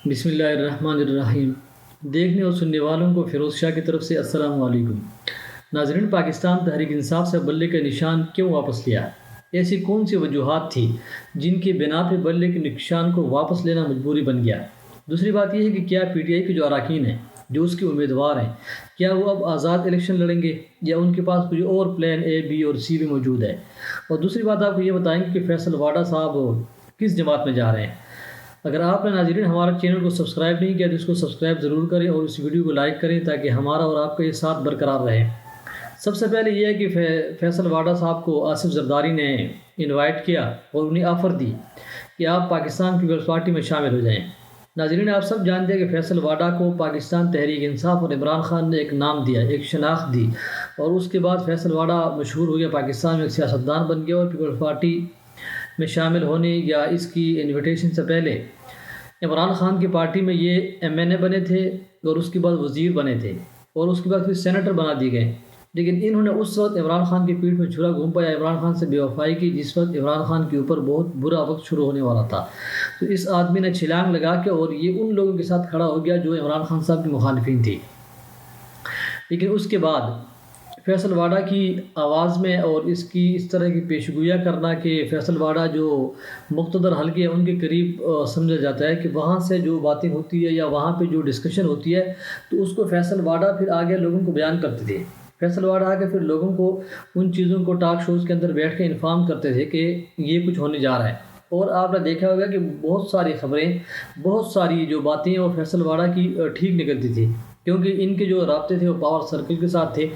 بسم اللہ الرحمن الرحیم۔ دیکھنے اور سننے والوں کو فیروز شاہ کی طرف سے السلام علیکم۔ ناظرین، پاکستان تحریک انصاف سے بلے کا نشان کیوں واپس لیا؟ ایسی کون سی وجوہات تھی جن کی بنا پہ بلے کے نشان کو واپس لینا مجبوری بن گیا؟ دوسری بات یہ ہے کہ کیا پی ٹی آئی کے جو اراکین ہیں، جو اس کے امیدوار ہیں، کیا وہ اب آزاد الیکشن لڑیں گے یا ان کے پاس کوئی اور پلان اے، بی اور سی بھی موجود ہے؟ اور دوسری بات آپ کو یہ بتائیں گے کہ فیصل واڈا صاحب کس جماعت میں جا رہے ہیں۔ اگر آپ نے ناظرین ہمارے چینل کو سبسکرائب نہیں کیا تو اس کو سبسکرائب ضرور کریں اور اس ویڈیو کو لائک کریں تاکہ ہمارا اور آپ کا یہ ساتھ برقرار رہے۔ سب سے پہلے یہ ہے کہ فیصل واڈا صاحب کو آصف زرداری نے انوائٹ کیا اور انہیں آفر دی کہ آپ پاکستان پیپلز پارٹی میں شامل ہو جائیں۔ ناظرین، آپ سب جانتے ہیں کہ فیصل واڈا کو پاکستان تحریک انصاف اور عمران خان نے ایک نام دیا، ایک شناخت دی، اور اس کے بعد فیصل واڈا مشہور ہو گیا، پاکستان میں ایک سیاستدان بن گیا اور پیپلز پارٹی میں شامل ہونے یا اس کی انویٹیشن سے پہلے عمران خان کی پارٹی میں یہ ایم این اے بنے تھے اور اس کے بعد وزیر بنے تھے اور اس کے بعد پھر سینیٹر بنا دیے گئے۔ لیکن انہوں نے اس وقت عمران خان کی پیٹھ میں چھرا گھوم پایا، عمران خان سے بے وفائی کی، جس وقت عمران خان کے اوپر بہت برا وقت شروع ہونے والا تھا۔ تو اس آدمی نے چھلانگ لگا کے اور یہ ان لوگوں کے ساتھ کھڑا ہو گیا جو عمران خان صاحب کی مخالفین تھی۔ لیکن اس کے بعد فیصل واڈا کی آواز میں اور اس طرح کی پیشگوئیاں کرنا کہ فیصل واڈا جو مقتدر حلقے ہیں ان کے قریب سمجھا جاتا ہے کہ وہاں سے جو باتیں ہوتی ہے یا وہاں پہ جو ڈسکشن ہوتی ہے تو اس کو فیصل واڈا پھر آگے لوگوں کو بیان کرتے تھے۔ فیصل واڈا آگے پھر لوگوں کو ان چیزوں کو ٹاک شوز کے اندر بیٹھ کے انفارم کرتے تھے کہ یہ کچھ ہونے جا رہا ہے۔ اور آپ نے دیکھا ہوگا کہ بہت ساری خبریں، بہت ساری جو باتیں وہ فیصل واڈا کی ٹھیک نکلتی تھی، کیونکہ ان کے جو رابطے تھے وہ پاور سرکل کے ساتھ تھے۔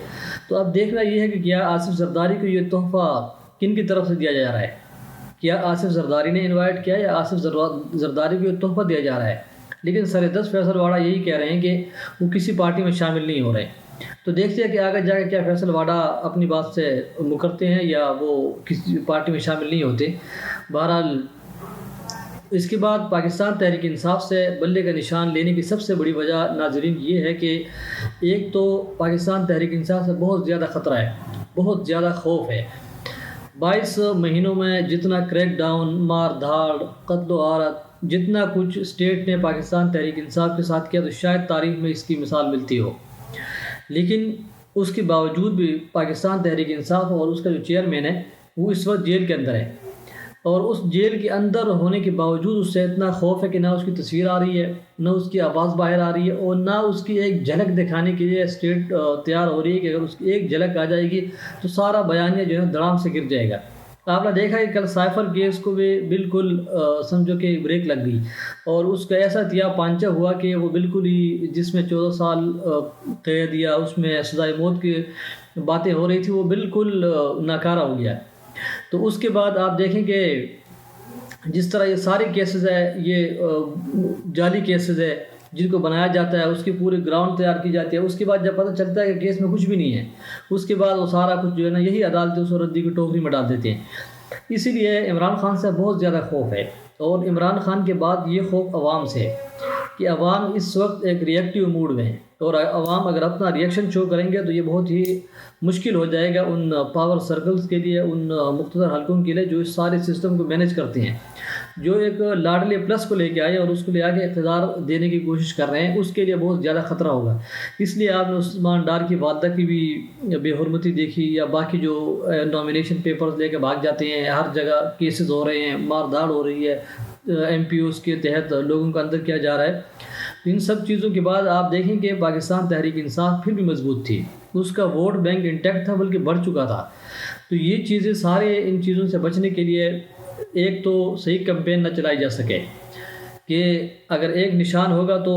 تو اب دیکھنا یہ ہے کہ کیا آصف زرداری کو یہ تحفہ کن کی طرف سے دیا جا رہا ہے؟ کیا آصف زرداری نے انوائٹ کیا یا آصف زرداری کو یہ تحفہ دیا جا رہا ہے؟ لیکن سر دست فیصل واڈا یہی کہہ رہے ہیں کہ وہ کسی پارٹی میں شامل نہیں ہو رہے۔ تو دیکھتے ہیں کہ آگے جا کے کیا فیصل واڈا اپنی بات سے مکرتے ہیں یا وہ کسی پارٹی میں شامل نہیں ہوتے۔ بہرحال اس کے بعد پاکستان تحریک انصاف سے بلے کا نشان لینے کی سب سے بڑی وجہ ناظرین یہ ہے کہ ایک تو پاکستان تحریک انصاف سے بہت زیادہ خطرہ ہے، بہت زیادہ خوف ہے۔ 22 مہینوں میں جتنا کریک ڈاؤن، مار دھاڑ، قتل و غارت، جتنا کچھ اسٹیٹ نے پاکستان تحریک انصاف کے ساتھ کیا تو شاید تاریخ میں اس کی مثال ملتی ہو۔ لیکن اس کے باوجود بھی پاکستان تحریک انصاف اور اس کا جو چیئرمین ہے وہ اس وقت جیل کے اندر ہے، اور اس جیل کے اندر ہونے کے باوجود اس سے اتنا خوف ہے کہ نہ اس کی تصویر آ رہی ہے، نہ اس کی آواز باہر آ رہی ہے، اور نہ اس کی ایک جھلک دکھانے کے لیے اسٹیٹ تیار ہو رہی ہے کہ اگر اس کی ایک جھلک آ جائے گی تو سارا بیانیہ جو ہے دڑام سے گر جائے گا۔ آپ نے دیکھا کہ کل سائفر کیس کو بھی بالکل سمجھو کہ بریک لگ گئی اور اس کا ایسا تیا پانچا ہوا کہ وہ بالکل ہی، جس میں 14 سال قید یا اس میں سزائے موت کی باتیں ہو رہی تھی، وہ بالکل ناکارہ ہو گیا۔ تو اس کے بعد آپ دیکھیں کہ جس طرح یہ سارے کیسز ہے، یہ جعلی کیسز ہے جن کو بنایا جاتا ہے، اس کی پوری گراؤنڈ تیار کی جاتی ہے، اس کے بعد جب پتہ چلتا ہے کہ کیس میں کچھ بھی نہیں ہے، اس کے بعد وہ سارا کچھ جو ہے نا یہی عدالتیں اس ردی کی ٹوکری میں ڈال دیتے ہیں۔ اسی لیے عمران خان سے بہت زیادہ خوف ہے، اور عمران خان کے بعد یہ خوف عوام سے ہے کہ عوام اس وقت ایک ریئیکٹیو موڈ میں ہے، اور عوام اگر اپنا ریئیکشن شو کریں گے تو یہ بہت ہی مشکل ہو جائے گا ان پاور سرکلز کے لیے، ان مقتدر حلقوں کے لیے جو اس سارے سسٹم کو مینیج کرتے ہیں، جو ایک لاڈلے پلس کو لے کے آئے اور اس کو لے آگے اقتدار دینے کی کوشش کر رہے ہیں، اس کے لیے بہت زیادہ خطرہ ہوگا۔ اس لیے آپ نے عثمان ڈار کی والدہ کی بھی بے حرمتی دیکھی، یا باقی جو نامینیشن پیپرز لے کے بھاگ جاتے ہیں، ہر جگہ کیسز ہو رہے ہیں، مار دھاڑ ہو رہی ہے، ایم پی اوز کے تحت لوگوں کا اندر کیا جا رہا ہے۔ ان سب چیزوں کے بعد آپ دیکھیں کہ پاکستان تحریک انصاف پھر بھی مضبوط تھی، اس کا ووٹ بینک انٹیکٹ تھا بلکہ بڑھ چکا تھا۔ تو یہ چیزیں سارے ان چیزوں سے بچنے کے لیے ایک تو صحیح کمپین نہ چلائی جا سکے کہ اگر ایک نشان ہوگا تو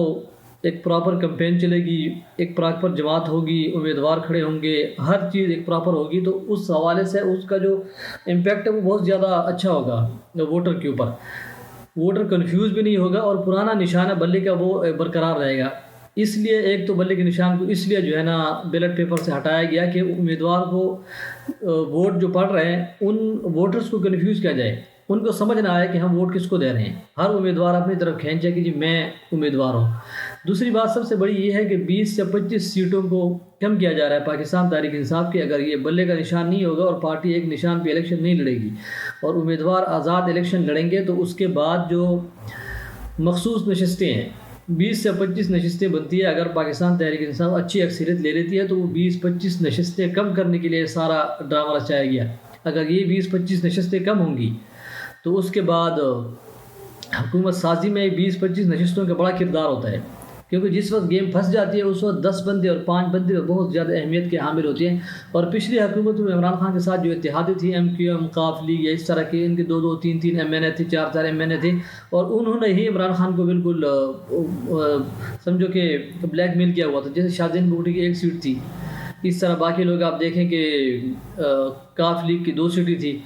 ایک پراپر کمپین چلے گی، ایک پراپر جماعت ہوگی، امیدوار کھڑے ہوں گے، ہر چیز ایک پراپر ہوگی، تو اس حوالے سے اس کا جو امپیکٹ ہے وہ بہت زیادہ اچھا ہوگا ووٹر کے اوپر۔ ووٹر کنفیوز بھی نہیں ہوگا اور پرانا نشان ہے بلے کا وہ برقرار رہے گا۔ اس لیے ایک تو بلے کے نشان کو اس لیے جو ہے نا بیلٹ پیپر سے ہٹایا گیا کہ امیدوار کو ووٹ جو پڑ رہے ہیں ان ووٹرز کو کنفیوز کیا جائے، ان کو سمجھ نہ آئے کہ ہم ووٹ کس کو دے رہے ہیں، ہر امیدوار اپنی طرف کھینچے کہ جی میں امیدوار ہوں۔ دوسری بات سب سے بڑی یہ ہے کہ 20 سے 25 سیٹوں کو کم کیا جا رہا ہے پاکستان تحریک انصاف کی۔ اگر یہ بلے کا نشان نہیں ہوگا اور پارٹی ایک نشان پہ الیکشن نہیں لڑے گی اور امیدوار آزاد الیکشن لڑیں گے تو اس کے بعد جو مخصوص نشستیں ہیں، 20 سے 25 نشستیں بنتی ہے. اگر پاکستان تحریک انصاف اچھی اکثریت لے لیتی ہے تو وہ 20-25 نشستیں کم کرنے کے لیے سارا ڈرامہ رچایا گیا. اگر یہ 20-25 نشستیں کم ہوں گی تو اس کے بعد حکومت سازی میں 20-25 نشستوں کا بڑا کردار ہوتا ہے، کیونکہ جس وقت گیم پھنس جاتی ہے اس وقت 10 بندے اور 5 بندے بہت زیادہ اہمیت کے حامل ہوتے ہیں. اور پچھلی حکومت میں عمران خان کے ساتھ جو اتحادی تھی، MQM، قاف لیگ یا اس طرح کے، ان کے 2-2 3-3 MNA تھے، 4-4 MNA تھے، اور انہوں نے ہی عمران خان کو بالکل سمجھو کہ بلیک میل کیا ہوا تھا. جیسے شاہزین بگٹی کی 1 سیٹ تھی، اس طرح باقی لوگ آپ دیکھیں کہ قاف لیگ کی 2 سیٹیں تھی.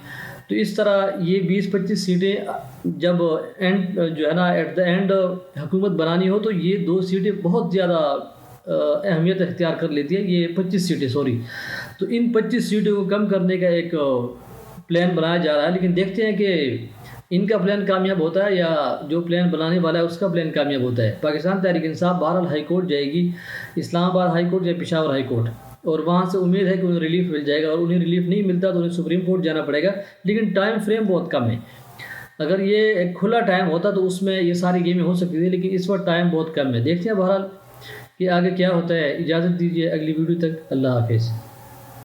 تو اس طرح یہ 20-25 سیٹیں جب اینڈ جو ہے نا ایٹ دا اینڈ حکومت بنانی ہو تو یہ 2 سیٹیں بہت زیادہ اہمیت اختیار کر لیتی ہے. یہ 25 سیٹیں تو ان 25 سیٹوں کو کم کرنے کا ایک پلان بنایا جا رہا ہے، لیکن دیکھتے ہیں کہ ان کا پلان کامیاب ہوتا ہے یا جو پلان بنانے والا ہے اس کا پلان کامیاب ہوتا ہے. پاکستان تحریک انصاف بہرحال ہائی کورٹ جائے گی، اسلام آباد ہائی کورٹ یا پشاور ہائی کورٹ، اور وہاں سے امید ہے کہ انہیں ریلیف مل جائے گا، اور انہیں ریلیف نہیں ملتا تو انہیں سپریم کورٹ جانا پڑے گا. لیکن ٹائم فریم بہت کم ہے. اگر یہ ایک کھلا ٹائم ہوتا تو اس میں یہ ساری گیمیں ہو سکتی تھی، لیکن اس وقت ٹائم بہت کم ہے. دیکھتے ہیں بہرحال کہ آگے کیا ہوتا ہے. اجازت دیجیے اگلی ویڈیو تک. اللہ حافظ.